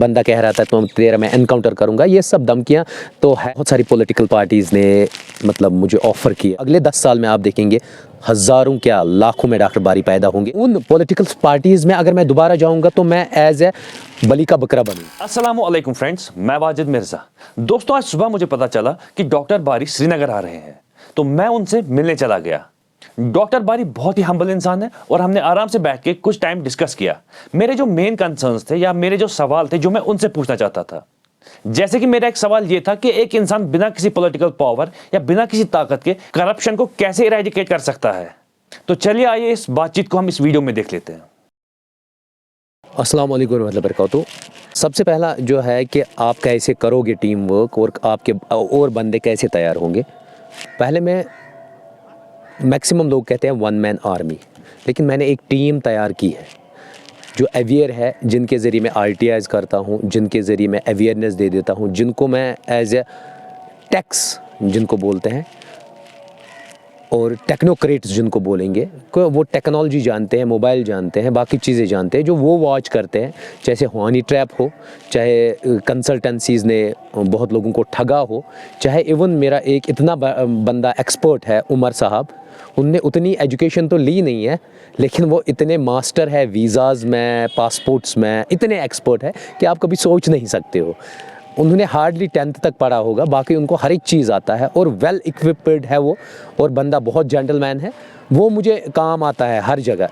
बंदा कह रहा था तो तेरा मैं एनकाउंटर करूंगा, ये सब धमकियां तो है। बहुत सारी पॉलिटिकल पार्टीज़ ने मतलब मुझे ऑफ़र किए। अगले 10 साल में आप देखेंगे हज़ारों क्या लाखों में डॉक्टर बारी पैदा होंगे। उन पॉलिटिकल पार्टीज़ में अगर मैं दोबारा जाऊंगा तो मैं एज ए बलि का बकरा बनूंगा। अस्सलामुअलैकुम फ्रेंड्स, मैं वाजिद मिर्ज़ा। दोस्तों, आज सुबह मुझे पता चला कि डॉक्टर बारी श्रीनगर आ रहे हैं, तो मैं उनसे मिलने चला गया। डॉक्टर बारी बहुत ही हम्बल इंसान है और हमने आराम से बैठ के कुछ टाइम डिस्कस किया। मेरे जो मेन कंसर्न्स थे या मेरे जो सवाल थे जो मैं उनसे पूछना चाहता था, जैसे कि मेरा एक सवाल ये था कि एक इंसान बिना किसी पॉलिटिकल पावर या बिना किसी ताकत के करप्शन को कैसे इरेडिकेट कर सकता है। तो चलिए आइए इस बातचीत को हम इस वीडियो में देख लेते हैं। अस्सलाम वालेकुम रहमतुल्लाहि व बरकातहू। सबसे पहला जो है कि आप कैसे करोगे टीम वर्क और आपके और बंदे कैसे तैयार होंगे। पहले मैं मैक्सिमम लोग कहते हैं वन मैन आर्मी, लेकिन मैंने एक टीम तैयार की है जो अवेयर है, जिनके ज़रिए मैं RTIs करता हूँ, जिनके ज़रिए मैं अवेयरनेस दे देता हूँ, जिनको मैं एज ए टैक्स जिनको बोलते हैं और टेक्नोक्रेट्स जिनको बोलेंगे, को वो टेक्नोलॉजी जानते हैं, मोबाइल जानते हैं, बाकी चीज़ें जानते हैं, जो वो वॉच करते हैं। चाहे हनी ट्रैप हो, चाहे कंसल्टेंसीज़ ने बहुत लोगों को ठगा हो, चाहे इवन मेरा एक इतना बंदा एक्सपर्ट है उमर साहब, उनने उतनी एजुकेशन तो ली नहीं है, लेकिन वो इतने मास्टर है वीज़ाज़ में, पासपोर्ट्स में, इतने एक्सपर्ट है कि आप कभी सोच नहीं सकते हो। उन्होंने हार्डली 10th तक पढ़ा होगा, बाकी उनको हर एक चीज़ आता है और वेल इक्विप्ड है वो, और बंदा बहुत जेंटलमैन है। वो मुझे काम आता है हर जगह।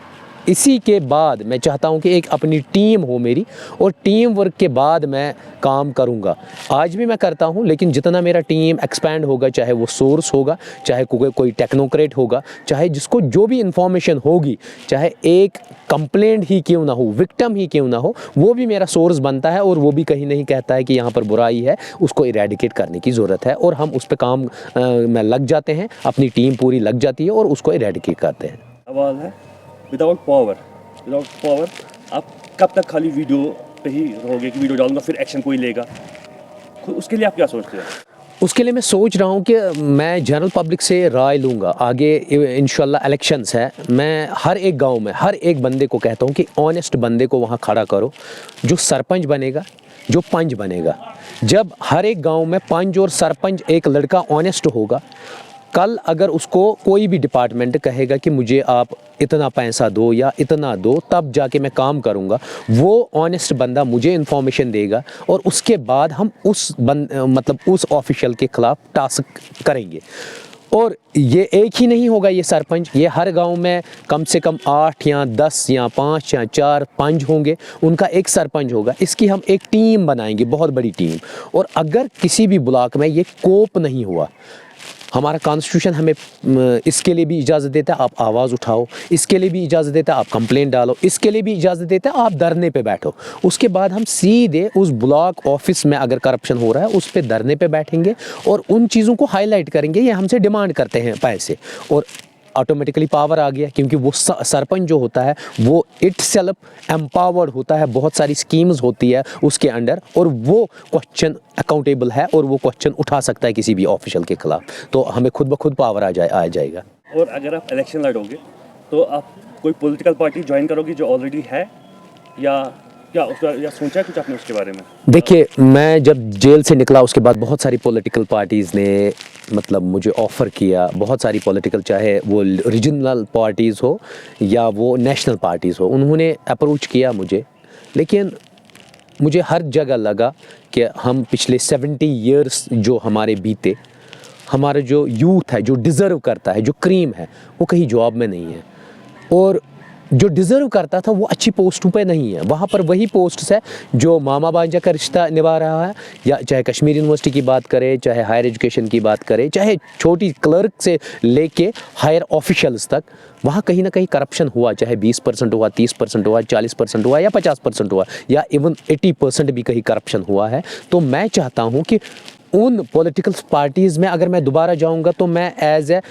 इसी के बाद मैं चाहता हूँ कि एक अपनी टीम हो मेरी, और टीम वर्क के बाद मैं काम करूँगा। आज भी मैं करता हूँ, लेकिन जितना मेरा टीम एक्सपैंड होगा, चाहे वो सोर्स होगा, चाहे कोई टेक्नोक्रेट होगा, चाहे जिसको जो भी इंफॉर्मेशन होगी, चाहे एक कंप्लेंट ही क्यों ना हो, विक्टिम ही क्यों ना हो, वो भी मेरा सोर्स बनता है और वो भी कहीं नहीं कहता है कि यहाँ पर बुराई है, उसको इरेडिकेट करने की ज़रूरत है, और हम उस पर काम में लग जाते हैं, अपनी टीम पूरी लग जाती है और उसको इरेडिकेट करते हैं। सवाल है, विदाउट पावर आप कब तक खाली वीडियो पे ही रहोगे कि वीडियो डालूंगा फिर एक्शन कोई लेगा? उसके लिए आप क्या सोचते हैं? उसके लिए मैं सोच रहा हूँ कि मैं जनरल पब्लिक से राय लूँगा। आगे इंशाल्लाह इलेक्शंस है, मैं हर एक गांव में हर एक बंदे को कहता हूँ कि ऑनेस्ट बंदे को वहाँ खड़ा करो, जो सरपंच बनेगा, जो पंच बनेगा। जब हर एक गांव में पंच और सरपंच एक लड़का ऑनेस्ट होगा, कल अगर उसको कोई भी डिपार्टमेंट कहेगा कि मुझे आप इतना पैसा दो या इतना दो, तब जाके मैं काम करूंगा, वो ऑनेस्ट बंदा मुझे इन्फॉर्मेशन देगा और उसके बाद हम उस ऑफिशियल के ख़िलाफ़ टास्क करेंगे। और ये एक ही नहीं होगा, ये सरपंच, ये हर गांव में कम से कम 8 या 10 या 5 या 4 पंच होंगे, उनका एक सरपंच होगा। इसकी हम एक टीम बनाएंगे, बहुत बड़ी टीम। और अगर किसी भी ब्लॉक में ये कोप नहीं हुआ, हमारा कॉन्स्टिट्यूशन हमें इसके लिए भी इजाज़त देता है आप आवाज़ उठाओ, इसके लिए भी इजाज़त देता है आप कंप्लेंट डालो, इसके लिए भी इजाज़त देता है आप धरने पे बैठो। उसके बाद हम सीधे उस ब्लॉक ऑफिस में अगर करप्शन हो रहा है उस पे धरने पे बैठेंगे और उन चीज़ों को हाईलाइट करेंगे, ये हमसे डिमांड करते हैं पैसे, और ऑटोमेटिकली पावर आ गया, क्योंकि वो सरपंच जो होता है वो इटसेल्फ एम्पावर्ड होता है, बहुत सारी स्कीम्स होती है उसके अंडर, और वो क्वेश्चन अकाउंटेबल है और वो क्वेश्चन उठा सकता है किसी भी ऑफिशियल के खिलाफ, तो हमें खुद ब खुद पावर आ जाएगा। और अगर आप इलेक्शन लड़ोगे तो आप कोई पॉलिटिकल पार्टी ज्वाइन करोगे जो ऑलरेडी है, या क्या उसका या सोचा है कुछ आपने उसके बारे में? देखिए, मैं जब जेल से निकला उसके बाद बहुत सारी पॉलिटिकल पार्टीज़ ने मतलब मुझे ऑफ़र किया, बहुत सारी पॉलिटिकल, चाहे वो रीजनल पार्टीज़ हो या वो नेशनल पार्टीज़ हो, उन्होंने अप्रोच किया मुझे। लेकिन मुझे हर जगह लगा कि हम पिछले 70 ईयर्स जो हमारे बीते, हमारा जो यूथ है, जो डिज़र्व करता है, जो क्रीम है, वो कहीं जॉब में नहीं है, और जो डिज़र्व करता था वो अच्छी पोस्टों पे नहीं है। वहाँ पर वही पोस्ट्स है जो मामा भांजा का रिश्ता निभा रहा है, या चाहे कश्मीर यूनिवर्सिटी की बात करें, चाहे हायर एजुकेशन की बात करें, चाहे छोटी क्लर्क से लेके हायर ऑफिशियल्स तक, वहाँ कहीं ना कहीं करप्शन हुआ, चाहे 20% हुआ, 30% हुआ, 40% हुआ या 50% हुआ, या इवन 80% भी कहीं करप्शन हुआ है। तो मैं चाहता हूँ कि उन पॉलिटिकल पार्टीज़ में अगर मैं दोबारा जाऊँगा तो मैं एज ए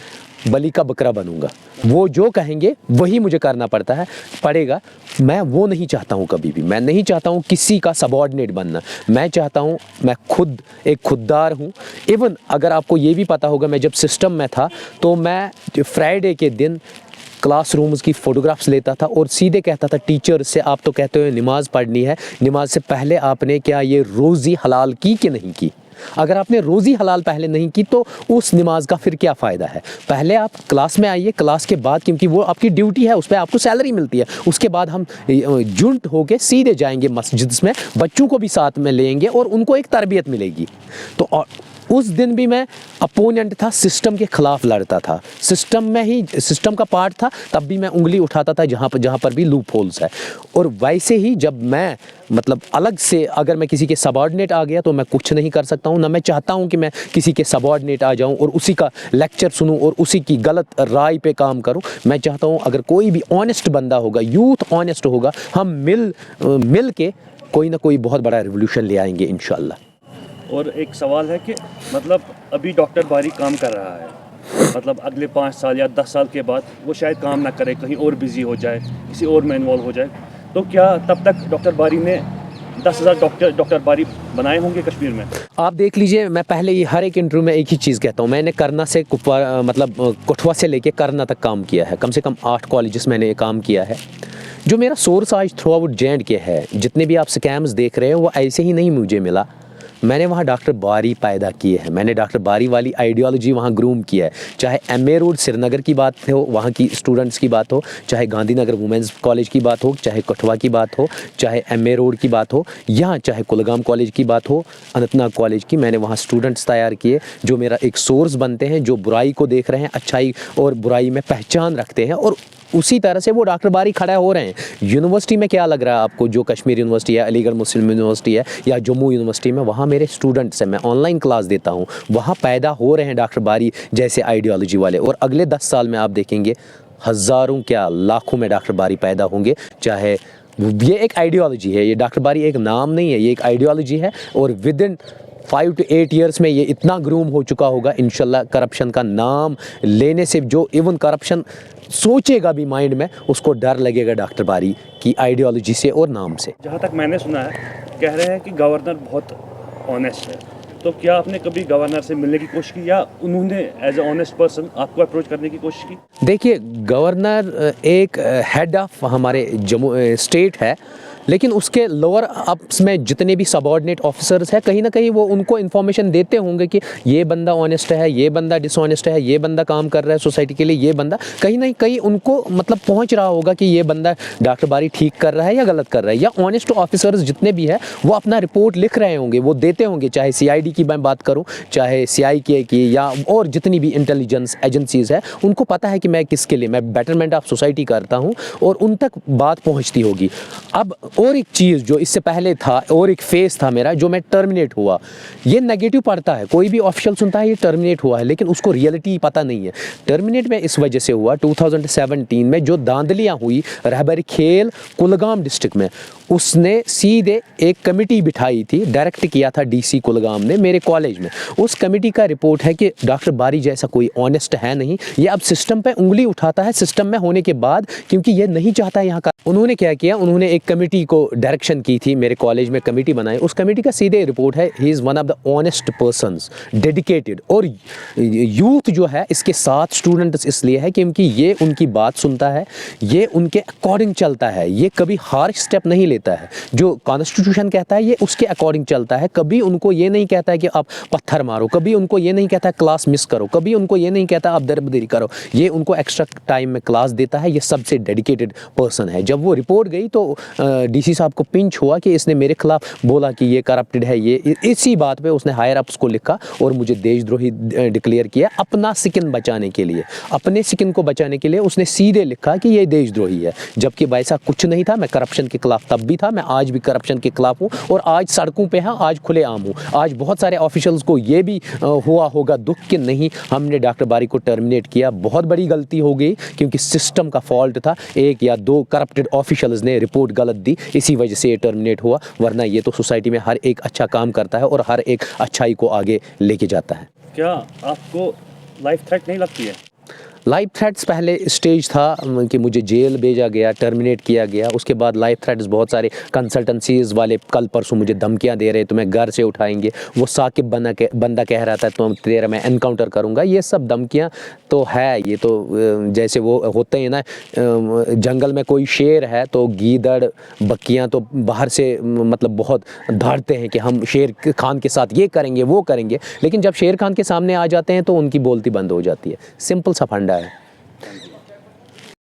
बलि का बकरा बनूंगा। वो जो कहेंगे वही मुझे करना पड़ेगा। मैं वो नहीं चाहता हूँ, कभी भी मैं नहीं चाहता हूँ किसी का सबऑर्डिनेट बनना। मैं चाहता हूँ, मैं खुद एक खुददार हूँ। इवन अगर आपको ये भी पता होगा, मैं जब सिस्टम में था तो मैं फ्राइडे के दिन क्लासरूम्स की फ़ोटोग्राफ्स लेता था और सीधे कहता था टीचर से, आप तो कहते हो नमाज़ पढ़नी है, नमाज से पहले आपने क्या ये रोज़ी हलाल की कि नहीं की? अगर आपने रोज़ी हलाल पहले नहीं की तो उस नमाज का फिर क्या फ़ायदा है? पहले आप क्लास में आइए, क्लास के बाद, क्योंकि वो आपकी ड्यूटी है, उस पर आपको सैलरी मिलती है, उसके बाद हम जुट होके सीधे जाएंगे मस्जिद में, बच्चों को भी साथ में लेंगे और उनको एक तरबियत मिलेगी। तो उस दिन भी मैं अपोनेंट था, सिस्टम के ख़िलाफ़ लड़ता था, सिस्टम में ही, सिस्टम का पार्ट था, तब भी मैं उंगली उठाता था जहाँ पर भी लूप होल्स है। और वैसे ही जब मैं मतलब अलग से अगर मैं किसी के सबऑर्डिनेट आ गया तो मैं कुछ नहीं कर सकता हूँ, ना मैं चाहता हूँ कि मैं किसी के सबऑर्डिनेट आ जाऊँ और उसी का लेक्चर सुनूँ और उसी की गलत राय पे काम करूँ। मैं चाहता हूँ अगर कोई भी ऑनेस्ट बंदा होगा, यूथ ऑनेस्ट होगा, हम मिल के कोई ना कोई बहुत बड़ा रिवोल्यूशन ले आएंगे इंशाल्लाह। और एक सवाल है कि मतलब अभी डॉक्टर बारी काम कर रहा है, मतलब अगले 5 साल या 10 साल के बाद वो शायद काम ना करे, कहीं और बिजी हो जाए, किसी और में इन्वॉल्व हो जाए, तो क्या तब तक डॉक्टर बारी ने 10,000 डॉक्टर बारी बनाए होंगे कश्मीर में? आप देख लीजिए, मैं पहले ही हर एक इंटरव्यू में एक ही चीज़ कहता हूँ, मैंने करना से कठुआ से लेके करना तक काम किया है, कम से कम 8 कॉलेजेस मैंने काम किया है। जो मेरा सोर्स आज थ्रू आउट J&K है, जितने भी आप स्कैम्स देख रहे हो वो ऐसे ही नहीं मुझे मिला, मैंने वहाँ डॉक्टर बारी पैदा किए हैं, मैंने डॉक्टर बारी वाली आइडियोलॉजी वहाँ ग्रूम किया है। चाहे MA रोड श्रीनगर की बात हो, वहाँ की स्टूडेंट्स की बात हो, चाहे गांधीनगर वुमेंस कॉलेज की बात हो, चाहे कठुआ की बात हो, चाहे MA रोड की बात हो, या चाहे कुलगाम कॉलेज की बात हो, अनंतनाग कॉलेज की, मैंने वहाँ स्टूडेंट्स तैयार किए जो मेरा एक सोर्स बनते हैं, जो बुराई को देख रहे हैं, अच्छाई और बुराई में पहचान रखते हैं, और उसी तरह से वो डॉक्टर बारी खड़ा हो रहे हैं। यूनिवर्सिटी में क्या लग रहा है आपको, जो कश्मीर यूनिवर्सिटी है, अलीगढ़ मुस्लिम यूनिवर्सिटी है, या जम्मू यूनिवर्सिटी में, वहाँ मेरे स्टूडेंट्स हैं, मैं ऑनलाइन क्लास देता हूँ, वहाँ पैदा हो रहे हैं डॉक्टर बारी जैसे आइडियोलॉजी वाले। और अगले 10 साल में आप देखेंगे हज़ारों क्या लाखों में डॉक्टर बारी पैदा होंगे। चाहे ये एक आइडियोलॉजी है, ये डॉक्टर बारी एक नाम नहीं है, ये एक आइडियोलॉजी है, और विद इन 5 to 8 ईयर्स में ये इतना ग्रूम हो चुका होगा इंशाल्लाह। करप्शन का नाम लेने से जो इवन करप्शन सोचेगा भी माइंड में, उसको डर लगेगा डॉक्टर बारी की आइडियोलॉजी से और नाम से। जहाँ तक मैंने सुना है, कह रहे हैं कि गवर्नर बहुत ऑनेस्ट है, तो क्या आपने कभी गवर्नर से मिलने की कोशिश की, या उन्होंने एज ए ऑनेस्ट पर्सन आपको अप्रोच करने की कोशिश की? देखिए, गवर्नर एक हेड ऑफ हमारे जम्मू स्टेट है, लेकिन उसके लोअर अप्स में जितने भी सबऑर्डिनेट ऑफिसर्स हैं, कहीं ना कहीं वो उनको इन्फॉर्मेशन देते होंगे कि ये बंदा ऑनेस्ट है, ये बंदा डिसऑनेस्ट है, ये बंदा काम कर रहा है सोसाइटी के लिए, ये बंदा कहीं ना कहीं उनको मतलब पहुंच रहा होगा कि ये बंदा डॉक्टर बारी ठीक कर रहा है या गलत कर रहा है। या ऑनेस्ट ऑफिसर्स जितने भी हैं वो अपना रिपोर्ट लिख रहे होंगे, वो देते होंगे, चाहे CID की मैं बात करूँ, चाहे CIK की, या और जितनी भी इंटेलिजेंस एजेंसीज़ है, उनको पता है कि मैं किसके लिए, मैं बेटरमेंट ऑफ सोसाइटी करता हूँ, और उन तक बात पहुँचती होगी। अब और एक चीज़ जो इससे पहले था, और एक फेस था मेरा जो मैं टर्मिनेट हुआ, ये नेगेटिव पड़ता है, कोई भी ऑफिशियल सुनता है ये टर्मिनेट हुआ है, लेकिन उसको रियलिटी पता नहीं है। टर्मिनेट में इस वजह से हुआ 2017 में जो धांधलियाँ हुई रहबर खेल कुलगाम डिस्ट्रिक्ट में, उसने सीधे एक कमेटी बिठाई थी, डायरेक्ट किया था DC कुलगाम ने मेरे कॉलेज में। उस कमेटी का रिपोर्ट है कि डॉक्टर बारी जैसा कोई ऑनेस्ट है नहीं, ये अब सिस्टम पे उंगली उठाता है सिस्टम में होने के बाद, क्योंकि ये नहीं चाहता यहाँ का। उन्होंने क्या किया, उन्होंने एक कमेटी को डायरेक्शन की थी, मेरे कॉलेज में कमेटी बनाई, उस कमेटी का सीधे रिपोर्ट है, he is one of the honest persons, dedicated. और यूथ जो है इसके साथ स्टूडेंट्स इसलिए है क्योंकि ये उनकी बात सुनता है, ये उनके अकॉर्डिंग चलता है, ये कभी हार्श स्टेप नहीं लेता है, जो कॉन्स्टिट्यूशन कहता है ये उसके अकॉर्डिंग चलता है। कभी उनको ये नहीं कहता है कि आप पत्थर मारो, कभी उनको ये नहीं कहता है क्लास मिस करो, कभी उनको ये नहीं कहता आप दरबदरी करो, ये उनको एक्स्ट्रा टाइम में क्लास देता है। ये सबसे डेडिकेटेड पर्सन है। जब वो रिपोर्ट गई तो DC साहब को पिंच हुआ कि इसने मेरे खिलाफ बोला कि ये करप्टेड है, ये इसी बात पे उसने हायर अप्स को लिखा और मुझे देशद्रोही डिक्लेयर किया। अपना स्किन बचाने के लिए, अपने स्किन को बचाने के लिए उसने सीधे लिखा कि ये देशद्रोही है, जबकि वैसा कुछ नहीं था। मैं करप्शन के खिलाफ तब भी था, मैं आज भी करप्शन के खिलाफ हूँ, और आज सड़कों पे हैं, आज खुले आम हूँ। आज बहुत सारे ऑफिशियल्स को ये भी हुआ होगा दुख कि नहीं हमने डॉक्टर बारी को टर्मिनेट किया, बहुत बड़ी गलती हो गई, क्योंकि सिस्टम का फॉल्ट था, 1 या 2 करप्टेड ऑफिशियल्स ने रिपोर्ट गलत दी, इसी वजह से ये टर्मिनेट हुआ। वरना ये तो सोसाइटी में हर एक अच्छा काम करता है और हर एक अच्छाई को आगे लेके जाता है। क्या आपको लाइफ थ्रेट नहीं लगती है? लाइफ थ्रेट्स पहले स्टेज था कि मुझे जेल भेजा गया, टर्मिनेट किया गया। उसके बाद लाइफ थ्रेट्स बहुत सारे कंसल्टेंसीज़ वाले कल परसों मुझे धमकियां दे रहे, तुम्हें घर से उठाएंगे। वो साकिब बंदा कह रहा था तुम तेरा मैं एनकाउंटर करूंगा। ये सब धमकियां तो है, ये तो जैसे वो होते हैं ना, जंगल में कोई शेर है तो गीदड़ बक्कियां तो बाहर से मतलब बहुत धाड़ते हैं कि हम शेर खान के साथ ये करेंगे वो करेंगे, लेकिन जब शेर खान के सामने आ जाते हैं तो उनकी बोलती बंद हो जाती है। सिंपल सा फंडा है।